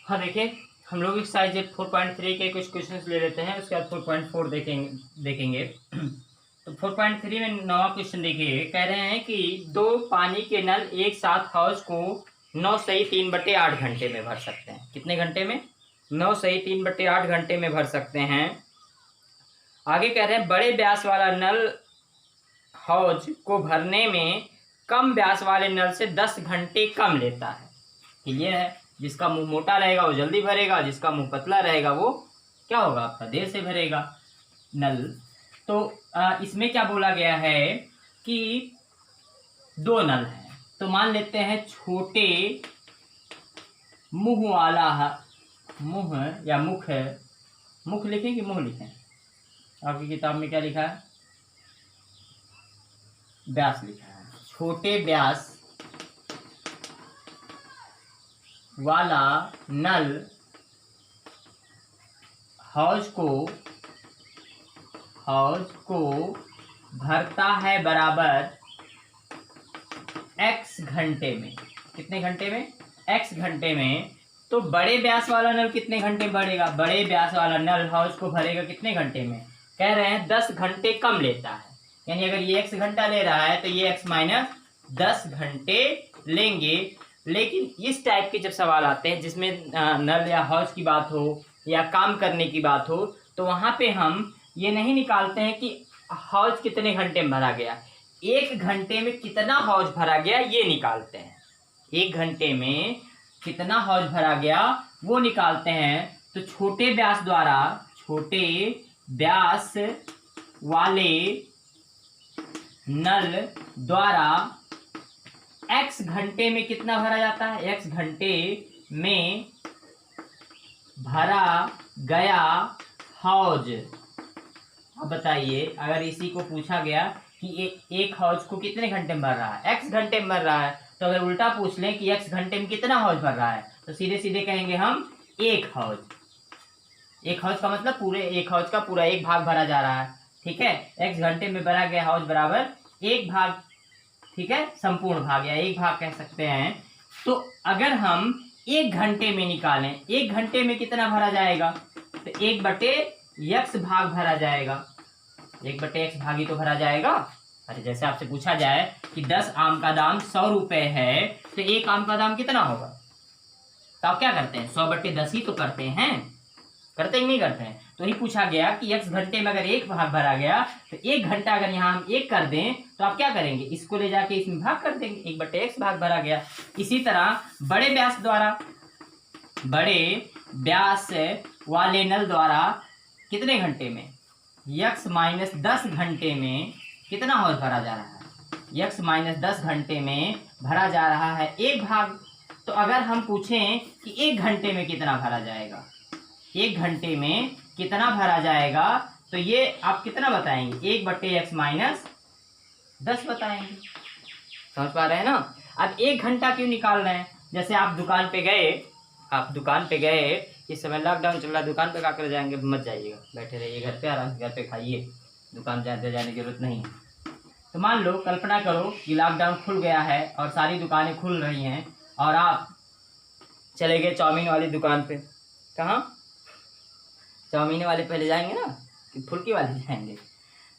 हाँ देखिए, हम लोग एक्सरसाइज 4.3 के कुछ क्वेश्चंस ले लेते हैं, उसके बाद 4.4 देखेंगे। तो 4.3 में नवा क्वेश्चन देखिए, कह रहे हैं कि दो पानी के नल एक साथ हौज को 9 सही 3/8 घंटे में भर सकते हैं। कितने घंटे में? 9 सही 3/8 घंटे में भर सकते हैं। आगे कह रहे हैं बड़े व्यास वाला नल हौज को भरने में कम व्यास वाले नल से 10 घंटे कम लेता है। क्लियर है? जिसका मुंह मोटा रहेगा वो जल्दी भरेगा, जिसका मुंह पतला रहेगा वो क्या होगा, आपका देर से भरेगा नल। तो इसमें क्या बोला गया है कि दो नल हैं, तो मान लेते हैं छोटे मुंह वाला मुंह या मुख लिखें कि मुंह लिखें? आपकी किताब में क्या लिखा है? व्यास लिखा है। छोटे व्यास वाला नल हौज को भरता है बराबर x घंटे में। कितने घंटे में? x घंटे में। तो बड़े व्यास वाला नल कितने घंटे में भरेगा? बड़े व्यास वाला नल हौज को भरेगा कितने घंटे में? कह रहे हैं 10 घंटे कम लेता है। यानी अगर ये x घंटा ले रहा है तो ये x माइनस 10 घंटे लेंगे। लेकिन इस टाइप के जब सवाल आते हैं जिसमें नल या हौज की बात हो या काम करने की बात हो, तो वहां पे हम ये नहीं निकालते हैं कि हौज कितने घंटे में भरा गया, 1 घंटे में कितना हौज भरा गया ये निकालते हैं। 1 घंटे में कितना हौज भरा गया वो निकालते हैं। तो छोटे व्यास वाले नल द्वारा x घंटे में कितना भरा जाता है? x घंटे में भरा गया हौज। अब बताइए, अगर इसी को पूछा गया कि एक हौज को कितने घंटे में भर रहा है, x घंटे में भर रहा है, तो अगर उल्टा पूछ लें कि x घंटे में कितना हौज भर रहा है, तो सीधे सीधे कहेंगे हम एक हौज। एक हौज का मतलब पूरे एक हौज का पूरा एक भाग भरा जा रहा है। ठीक है, x घंटे में भरा गया हौज बराबर एक भाग। ठीक है, संपूर्ण भाग या एक भाग कह सकते हैं। तो अगर हम 1 घंटे में निकालें, 1 घंटे में कितना भरा जाएगा, तो 1/x भाग भरा जाएगा। 1/x भाग ही तो भरा जाएगा। अरे जैसे आपसे पूछा जाए कि 10 आम का दाम 100 रुपए है, तो 1 आम का दाम कितना होगा, तो आप क्या करते हैं? 100/10 ही तो करते हैं, करते ही नहीं करते हैं? तो ही पूछा गया कि x घंटे में अगर 1 भाग भरा गया, तो 1 घंटा अगर यहाँ हम 1 कर दें तो आप क्या करेंगे? इसको ले जाके इसमें भाग कर देंगे, 1/x भाग भरा गया। इसी तरह बड़े व्यास वाले नल द्वारा कितने घंटे में, x माइनस 10 घंटे में कितना हौज भरा जा रहा है? x माइनस 10 घंटे में भरा जा रहा है 1 भाग। तो अगर हम पूछें कि 1 घंटे में कितना भरा जाएगा, 1 घंटे में कितना भरा जाएगा, तो ये आप कितना बताएंगे? 1/x माइनस 10 बताएंगे। समझ पा रहे हैं ना? अब 1 घंटा क्यों निकाल रहे हैं? जैसे आप दुकान पे गए, इस समय लॉकडाउन चल रहा है, दुकान पे क्या कर जाएंगे? मत जाइएगा, बैठे रहिए घर पे, आराम से घर पे खाइए, दुकान जाने की जरूरत नहीं है। तो मान लो, कल्पना करो कि लॉकडाउन खुल गया है और सारी दुकानें खुल रही हैं और आप चले गए चाउमीन वाली दुकान पे। कहाँ? चाउमीन वाले पहले जाएंगे ना कि फुल्की वाले जाएंगे?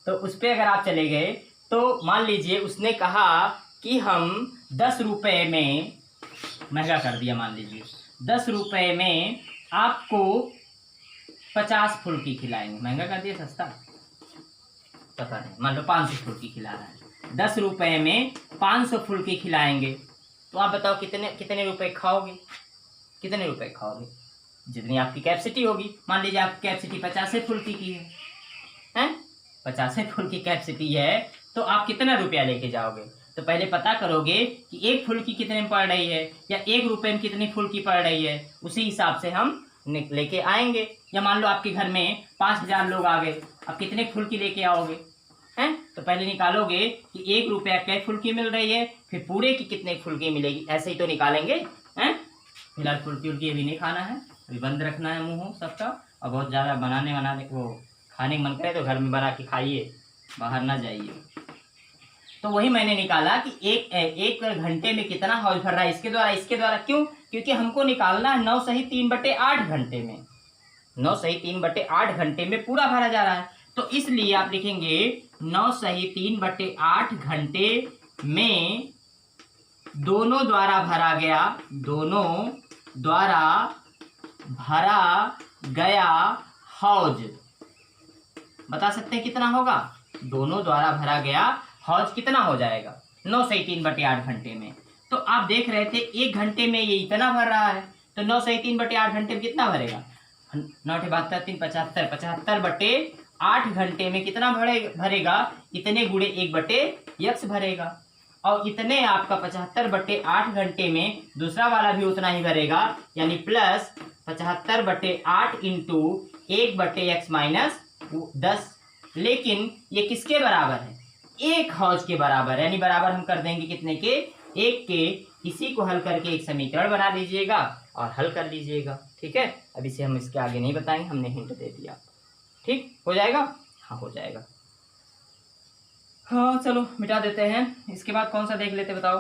तो उस पर अगर आप चले गए तो मान लीजिए उसने कहा कि हम 10 रुपये में, महंगा कर दिया, मान लीजिए 10 रुपये में आपको 50 फुल्की खिलाएंगे। महंगा कर दिया, सस्ता? पता नहीं, मान लो 500 फुल्की खिला रहा है, 10 रुपये में 500 फुल्की खिलाएंगे। तो आप बताओ कितने रुपए खाओगे? कितने रुपए खाओगे? जितनी आपकी कैपेसिटी होगी। मान लीजिए आपकी कैपेसिटी 50 फुल्की की है, 50 फुल्की कैपेसिटी है, तो आप कितना रुपया लेके जाओगे? तो पहले पता करोगे कि 1 फुल्की कितने में पड़ रही है या 1 रुपये में कितनी फुल्की पड़ रही है, उसी हिसाब से हम लेके आएंगे। या मान लो आपके घर में 5000 लोग आ गए, अब कितने फुल्की लेके आओगे? हैं? तो पहले निकालोगे कि 1 रुपया क्या फुल्की मिल रही है, फिर पूरे की कितने फुल्की मिलेगी, ऐसे ही तो निकालेंगे। हैं? फिलहाल फुल्की उल्की अभी नहीं खाना है, अभी बंद रखना है मुंह सबका। और बहुत ज़्यादा बनाने वो खाने का मन करे तो घर में बना के खाइए, बाहर ना जाइए। तो वही मैंने निकाला कि एक घंटे में कितना हौज भर रहा है इसके द्वारा क्यों? क्योंकि हमको निकालना है 9 सही 3/8 घंटे में, 9 सही 3/8 घंटे में पूरा भरा जा रहा है। तो इसलिए आप लिखेंगे 9 सही 3/8 घंटे में दोनों द्वारा भरा गया, दोनों द्वारा भरा गया हौज, बता सकते हैं कितना होगा? दोनों द्वारा भरा गया हौज कितना हो जाएगा? 9 सही 3/8 घंटे में। तो आप देख रहे थे 1 घंटे में ये इतना भर रहा है, तो 9 सही 3/8 घंटे में कितना भरेगा? 9 72 3 75, 75/8 घंटे में कितना भरेगा? इतने गुणे 1/x भरेगा। और इतने आपका 75/8 घंटे में दूसरा वाला भी उतना ही भरेगा, यानी प्लस 75/8 इंटू 1/x माइनस 10। लेकिन ये किसके बराबर है? 1 हौज के बराबर, यानी बराबर हम कर देंगे कितने के? 1 के। इसी को हल करके एक समीकरण बना लीजिएगा और हल कर लीजिएगा। ठीक है, अब इसे हम इसके आगे नहीं बताएंगे, हमने हिंट दे दिया। ठीक हो जाएगा? हाँ हो जाएगा। हाँ चलो मिटा देते हैं। इसके बाद कौन सा देख लेते बताओ?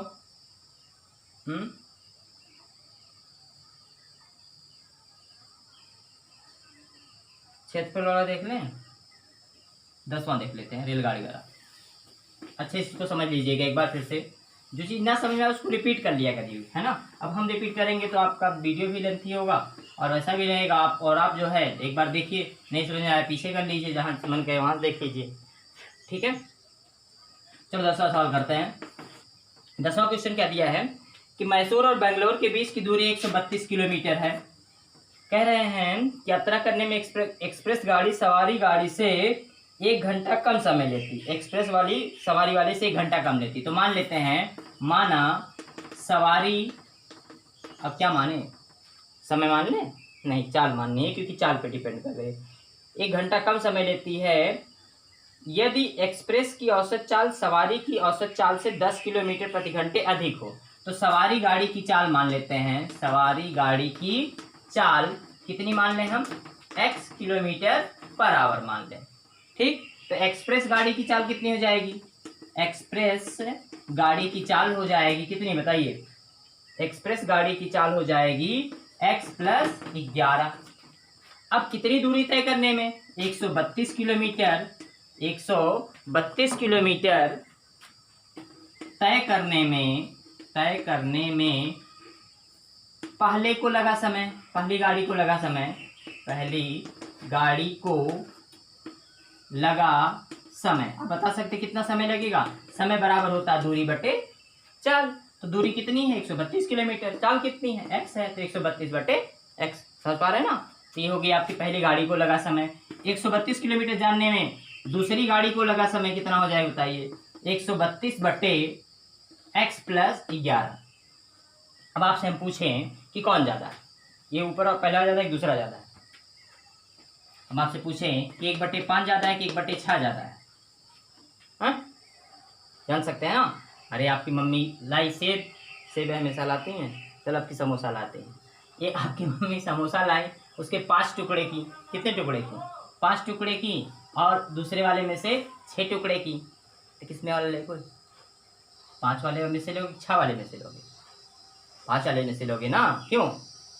क्षेत्रफल वाला देख लें, 10वां देख लेते हैं, रेलगाड़ी वाला। अच्छे इसको समझ लीजिएगा एक बार फिर से, जो चीज़ ना समझ में आए उसको रिपीट कर लिया करिए, है ना। अब हम रिपीट करेंगे तो आपका वीडियो भी लेंथी होगा और वैसा भी रहेगा। आप जो है एक बार देखिए, नहीं समझ में आया पीछे कर लीजिए, जहाँ मन करे वहाँ देख लीजिए। ठीक है, चलो 10वां सवाल करते हैं। 10वां क्वेश्चन क्या दिया है कि मैसूर और बेंगलोर के बीच की दूरी 132 किलोमीटर है। कह रहे हैं कि यात्रा करने में एक्सप्रेस गाड़ी सवारी गाड़ी से 1 घंटा कम समय लेती, एक्सप्रेस वाली सवारी वाले से 1 घंटा कम लेती। तो मान लेते हैं, माना सवारी, अब क्या माने, समय मान लें? नहीं, चाल माननी है, क्योंकि चाल पे डिपेंड कर रहे। 1 घंटा कम समय लेती है यदि एक्सप्रेस की औसत चाल सवारी की औसत चाल से 10 किलोमीटर प्रति घंटे अधिक हो। तो सवारी गाड़ी की चाल मान लेते हैं, सवारी गाड़ी की चाल कितनी मान लें हम? x किलोमीटर पर आवर मान लें। ठीक, तो एक्सप्रेस गाड़ी की चाल कितनी हो जाएगी? एक्सप्रेस गाड़ी की चाल हो जाएगी कितनी बताइए? एक्सप्रेस गाड़ी की चाल हो जाएगी x + 11। अब कितनी दूरी तय करने में? 132 किलोमीटर, 132 किलोमीटर तय करने में पहले को लगा समय, पहली गाड़ी को लगा समय, पहली गाड़ी को लगा समय। अब बता सकते कितना समय लगेगा? समय बराबर होता है दूरी बटे चाल। तो दूरी कितनी है? 132 किलोमीटर। चाल कितनी है? x है, तो 132/x। समझ पा रहे हैं ना? तो ये होगी आपकी पहली गाड़ी को लगा समय। 132 किलोमीटर जानने में दूसरी गाड़ी को लगा समय कितना हो जाएगा बताइए? 132/x + 11। अब आपसे हम पूछें कि कौन ज़्यादा है, ये ऊपर और पहला ज़्यादा है, दूसरा ज़्यादा है। हम आपसे पूछें कि 1/5 ज़्यादा है कि 1/6 ज़्यादा है? हाँ, जान सकते हैं ना? अरे आपकी मम्मी लाई सेब हमेशा लाती हैं, चल आपकी समोसा लाते हैं। ये आपकी मम्मी समोसा लाई, उसके 5 टुकड़े की, कितने टुकड़े की? 5 टुकड़े की, और दूसरे वाले में से 6 टुकड़े की। तो किसमें वाले ले? कोई 5 वाले में से लोगे, 6 वाले में से लोगे? 5 वाले में से लोगे ना। क्यों?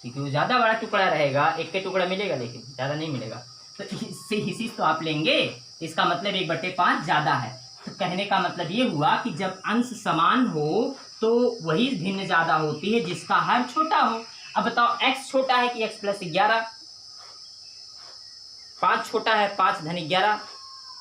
क्योंकि वो ज़्यादा बड़ा टुकड़ा रहेगा, एक के टुकड़ा मिलेगा लेकिन ज़्यादा नहीं मिलेगा। तो इससे हिस्सी तो आप लेंगे, इसका मतलब 1/5 ज़्यादा है। तो कहने का मतलब ये हुआ कि जब अंश समान हो तो वही भिन्न ज़्यादा होती है जिसका हर छोटा हो। अब बताओ x छोटा है कि x + 11? 5 छोटा है, 5 धन 11।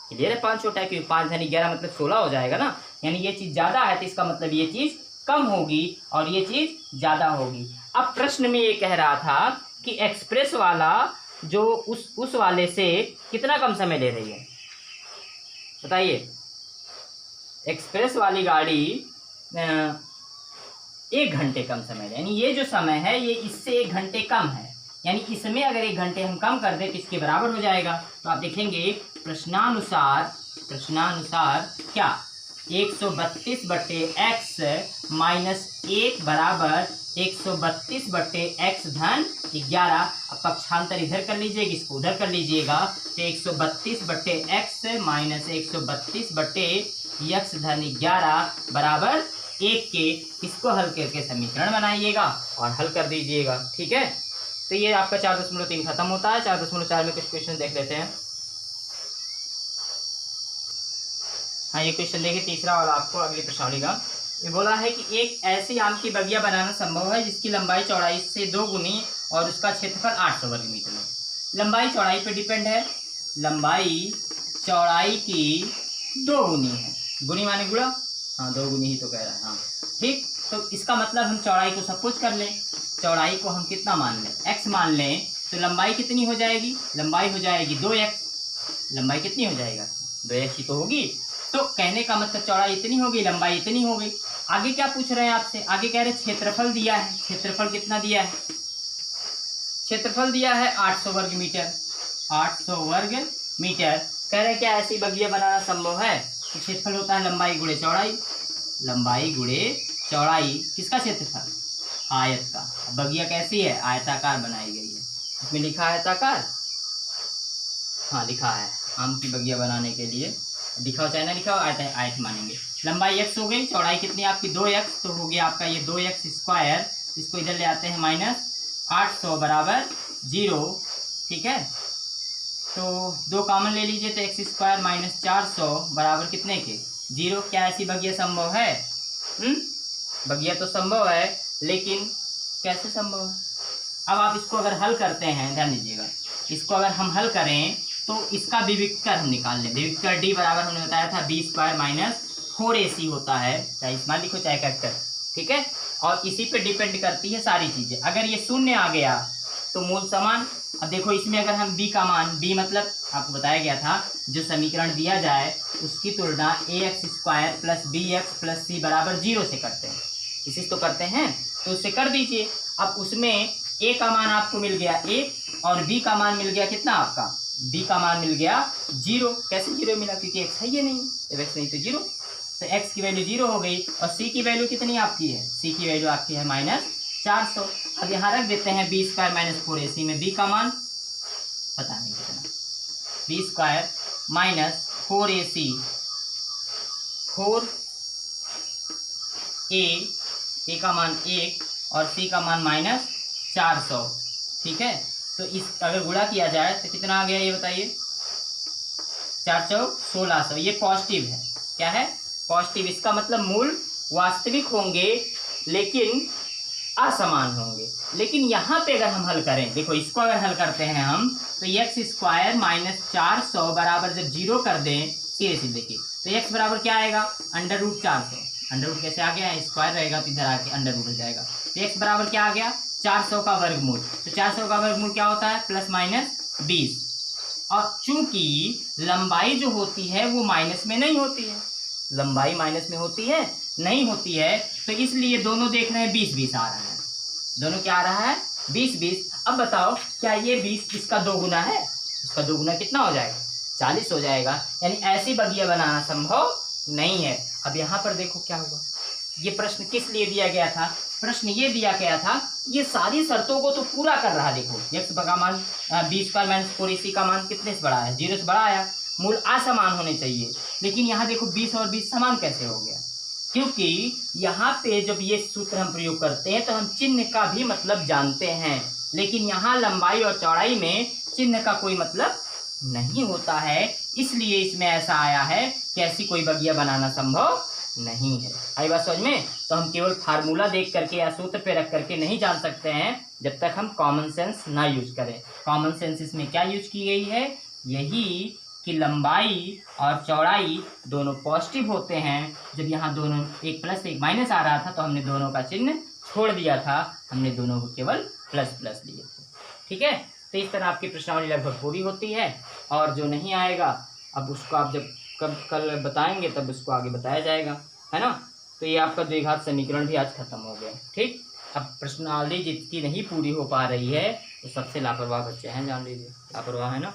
क्लियर है? 5 छोटा है क्योंकि 5 धन 11 मतलब 16 हो जाएगा ना। यानी ये चीज़ ज़्यादा है तो इसका मतलब ये चीज़ कम होगी और ये चीज़ ज़्यादा होगी। अब प्रश्न में ये कह रहा था कि एक्सप्रेस वाला जो उस वाले से कितना कम समय ले रही है बताइए? एक्सप्रेस वाली गाड़ी 1 घंटे कम समय, यानी ये जो समय है ये इससे 1 घंटे कम है, यानी इसमें अगर 1 घंटे हम कम कर दें तो इसके बराबर हो जाएगा। तो आप देखेंगे प्रश्नानुसार क्या 132/x - 1 बराबर 132/x धन 11। अब पक्षांतर इधर कर लीजिएगा, इसको उधर कर लीजिएगा, तो 132/x - 132/11 यक्स धन 11 बराबर 1 के इसको हल करके समीकरण बनाइएगा और हल कर दीजिएगा। ठीक है, तो ये आपका 4.3 खत्म होता है। 4.4 में कुछ क्वेश्चन देख लेते हैं। हाँ, ये क्वेश्चन देखिए, तीसरा वाला आपको अगली प्रश्नावली का। ये बोला है कि एक ऐसी आम की बगिया बनाना संभव है जिसकी लंबाई चौड़ाई से 2 गुनी और उसका क्षेत्रफल 800 वर्ग मीटर है। लंबाई चौड़ाई पे डिपेंड है, लंबाई चौड़ाई की 2 गुनी है। गुनी माने गुणा, हाँ 2 गुनी ही तो कह रहा है। हाँ ठीक, तो इसका मतलब हम चौड़ाई को सब कुछ कर लें। चौड़ाई को हम कितना मान लें, x मान लें, तो लंबाई कितनी हो जाएगी, लंबाई हो जाएगी 2x। लंबाई कितनी हो जाएगा, 2x ही तो होगी। तो कहने का मतलब चौड़ाई इतनी होगी, लंबाई इतनी हो गई। आगे क्या पूछ रहे हैं आपसे, आगे कह रहे क्षेत्रफल दिया है। क्षेत्रफल कितना दिया है, क्षेत्रफल दिया है 800 वर्ग मीटर। 800 वर्ग मीटर। कह रहे क्या ऐसी बगिया बनाना संभव है, तो क्षेत्रफल होता है लंबाई गुणे चौड़ाई। लंबाई गुणे चौड़ाई किसका क्षेत्रफल, आयत का। बगिया कैसी है, आयताकार बनाई गई है। इसमें लिखा है आयताकार, हाँ लिखा है। आम की बगिया बनाने के लिए लिखा हो चाहे ना लिखा हो, आयत आयत मानेंगे। लंबाई x हो गई, चौड़ाई कितनी आपकी 2x, तो हो गया आपका ये 2x स्क्वायर। इसको इधर ले आते हैं माइनस 800 बराबर 0। ठीक है, तो 2 कॉमन ले लीजिए, तो x स्क्वायर माइनस 400 बराबर कितने के 0। क्या ऐसी बगिया संभव है, बगिया तो संभव है, लेकिन कैसे संभव है। अब आप इसको अगर हल करते हैं, ध्यान दीजिएगा, इसको अगर हम हल करें तो इसका विविक्तर हम निकाल लें। विविक्तर d बराबर हमने बताया था b स्क्वायर माइनस 4ac होता है, चाहे स्मॉल लिखो चाहे कैपिटल। ठीक है, और इसी पे डिपेंड करती है सारी चीजें। अगर ये शून्य आ गया तो मूल समान। अब देखो इसमें अगर हम b का मान, b मतलब आपको बताया गया था जो समीकरण दिया जाए उसकी तुलना ax square plus bx plus c बराबर 0 से करते हैं। इसी से तो करते हैं, तो उससे कर दीजिए। अब उसमें a का मान आपको मिल गया 1 और b का मान मिल गया कितना आपका, b का मान मिल गया 0। कैसे 0 मिला, क्योंकि x है ये नहीं, जब x नहीं तो 0, तो x की वैल्यू 0 हो गई। और c की वैल्यू कितनी आपकी है, c की वैल्यू आपकी है माइनस 400। अब यहाँ रख देते हैं b स्क्वायर माइनस 4ac में b का मान पता नहीं कितना, b square minus 4ac, 4a का मान 1 और c का मान माइनस 400। ठीक है, तो इस अगर गुणा किया जाए तो कितना आ गया ये बताइए, 41600। ये पॉजिटिव है, क्या है, पॉजिटिव। इसका मतलब मूल वास्तविक होंगे लेकिन असमान होंगे। लेकिन यहाँ पे अगर हम हल करें, देखो इसको अगर हल करते हैं हम, तो x स्क्वायर माइनस 400 बराबर जब 0 कर दें, सीधे सीधे देखिए, तो x बराबर क्या आएगा, अंडर रूट 400। अंडर रूट कैसे आ गया, स्क्वायर रहेगा तो इधर आके अंडर रूट हो जाएगा। तो x बराबर क्या आ गया, 400 का वर्गमूल। तो 400 का वर्गमूल क्या होता है, प्लस माइनस 20। और चूंकि लंबाई जो होती है वो माइनस में नहीं होती है, लंबाई माइनस में होती है नहीं होती है, तो इसलिए दोनों देख रहे हैं 20-20 आ रहा है। दोनों क्या आ रहा है, 20-20। अब बताओ क्या ये 20 इसका 2 गुना है, इसका 2 गुना कितना हो जाएगा, 40 हो जाएगा। यानी ऐसी बगिया बनाना संभव नहीं है। अब यहाँ पर देखो क्या हुआ, ये प्रश्न किस लिए दिया गया था, प्रश्न ये दिया गया था, ये सारी शर्तों को तो पूरा कर रहा है। देखो x का मान b स्क्वायर माइनस 4ac का मान कितने से बड़ा है, 0 से बड़ा आया। मूल असमान होने चाहिए, लेकिन यहाँ देखो 20 और 20 समान कैसे हो गया, क्योंकि यहाँ पे जब ये सूत्र हम प्रयोग करते हैं तो हम चिन्ह का भी मतलब जानते हैं, लेकिन यहाँ लंबाई और चौड़ाई में चिन्ह का कोई मतलब नहीं होता है। इसलिए इसमें ऐसा आया है कि ऐसी कोई बगिया बनाना संभव नहीं है। आई बात समझ में। तो हम केवल फार्मूला देख करके या सूत्र पे रख करके नहीं जान सकते हैं जब तक हम कॉमन सेंस ना यूज करें। कॉमन सेंस इसमें क्या यूज की गई है, यही कि लंबाई और चौड़ाई दोनों पॉजिटिव होते हैं। जब यहाँ दोनों एक प्लस एक माइनस आ रहा था तो हमने दोनों का चिन्ह छोड़ दिया था, हमने दोनों को केवल प्लस प्लस लिए थे। ठीक है, तो इस तरह आपकी प्रश्नावली लगभग पूरी होती है। और जो नहीं आएगा अब उसको आप जब कल बताएंगे तब उसको आगे बताया जाएगा, है ना। तो ये आपका द्विघात समीकरण भी आज खत्म हो गया। ठीक, अब प्रश्नावली जितनी नहीं पूरी हो पा रही है तो सबसे लापरवाह बच्चे हैं, जान लीजिए। लापरवाह है ना,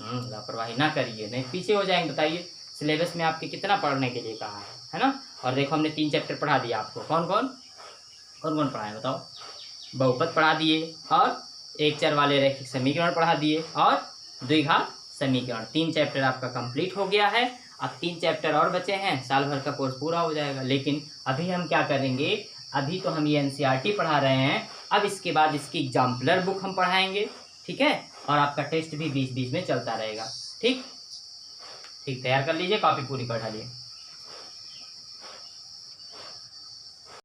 लापरवाही ना करिए, नहीं पीछे हो जाएंगे। बताइए सिलेबस में आपके कितना पढ़ने के लिए कहा है ना। और देखो हमने 3 चैप्टर पढ़ा दिया आपको। कौन कौन पढ़ाए बताओ, बहुपद पढ़ा दिए और एक चर वाले रैखिक समीकरण पढ़ा दिए और द्विघात समीकरण। 3 चैप्टर आपका कंप्लीट हो गया है। अब 3 चैप्टर और बचे हैं, साल भर का कोर्स पूरा हो जाएगा। लेकिन अभी हम क्या करेंगे, अभी तो हम ये एनसीईआरटी पढ़ा रहे हैं, अब इसके बाद इसकी एग्जाम्पलर बुक हम पढ़ाएंगे, ठीक है। और आपका टेस्ट भी बीच बीच में चलता रहेगा। ठीक, तैयार कर लीजिए, कॉपी पूरी कर डालिए।